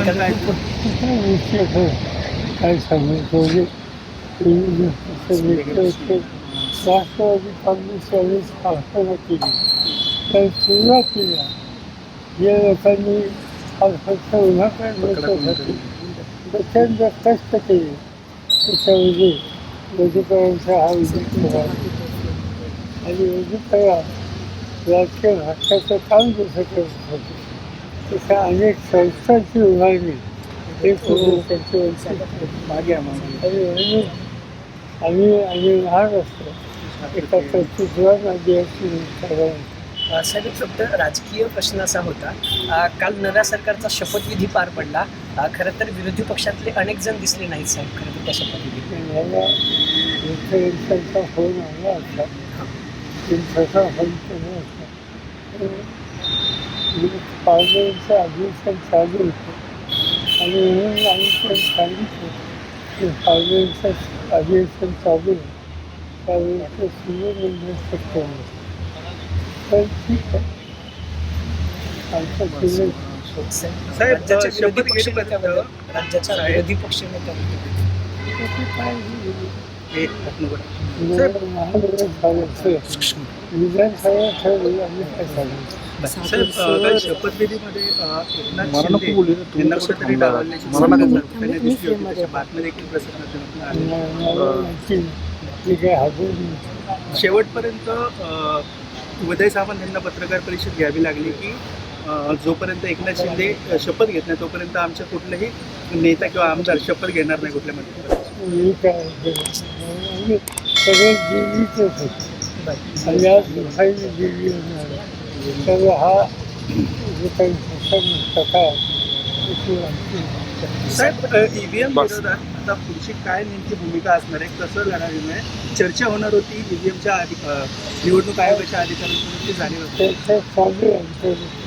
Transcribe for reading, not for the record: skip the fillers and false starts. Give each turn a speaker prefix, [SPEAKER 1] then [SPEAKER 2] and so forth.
[SPEAKER 1] पण काय
[SPEAKER 2] विषय काय सांगायचं म्हणजे राष्ट्रवादी काँग्रेसवाली स्थापना केली तर सुरुवातीला या लोकांनी हा फक्त उभा करण्यासाठी प्रचंड कष्ट केले त्याच्यामध्ये मधुकरांचा हा उल्लेख केला आणि मधुकरा राजकीय भाषाचं काम जसं करत होते तशा अनेक संस्थांची उभारणी हे पूर्ण त्यांची
[SPEAKER 1] मागे
[SPEAKER 2] आणि आम्ही लहान असतो एका कर्तृत्वात आधी अशी
[SPEAKER 3] साहेब एक फक्त राजकीय प्रश्न असा होता, काल नव्या सरकारचा शपथविधी पार पडला. खरं तर विरोधी पक्षातले अनेक जण दिसले नाहीत साहेब खरं तर त्या शपथविधी.
[SPEAKER 2] मला मुख्यमंत्र्यांचा फोन आला होता दिवसाचा फोन केला होता पार्लमेंटचं अधिवेशन चालू होतं आणि म्हणून आम्ही पण सांगितलं की पार्लमेंटचं अधिवेशन चालू आहे त्यावेळेचं सूर्यमंदिर शक्य होतं तर ठीक आहे आमचं सूर्य
[SPEAKER 1] साहेब,
[SPEAKER 3] राज्याच्या
[SPEAKER 1] शपथ
[SPEAKER 3] विरोधी पक्ष
[SPEAKER 1] घेतल्यानंतर
[SPEAKER 3] नेत्याबद्दल राज्याच्या
[SPEAKER 1] साहेब.
[SPEAKER 3] विरोधी पक्ष नेत्याबद्दल
[SPEAKER 2] त्याची काय विधानसभा ठरवली आम्ही काय सांगितलं
[SPEAKER 1] साहेब, काल शपथविधीमध्ये एकनाथ शिंदे यांना कुठेतरी डावलण्याची त्यांनी दिसली होती त्याच्या बातम्या देखील प्रसारणात आल्या.
[SPEAKER 2] मी काय हातून
[SPEAKER 1] शेवटपर्यंत उदय सामंत यांना पत्रकार परिषद घ्यावी लागली की जोपर्यंत एकनाथ शिंदे शपथ घेत नाही तोपर्यंत आमच्या कुठलाही नेता किंवा आमदार शपथ घेणार नाही कुठल्या मंत्रिपदाची.
[SPEAKER 2] मी काय आम्ही सगळे दिल्लीतच होतो आणि आज दुपारी दिल्ली होणार तर हा जो काही प्रकार
[SPEAKER 1] साहेब, ईव्हीएम विरोधात आता पुढची काय नेमकी भूमिका असणार आहे, कसं लढावी आहे? चर्चा होणार होती ईव्हीएमच्या निवडणूक आयोगाच्या अधिकाऱ्यांसोबत ती झाली होती.
[SPEAKER 2] चालू आहे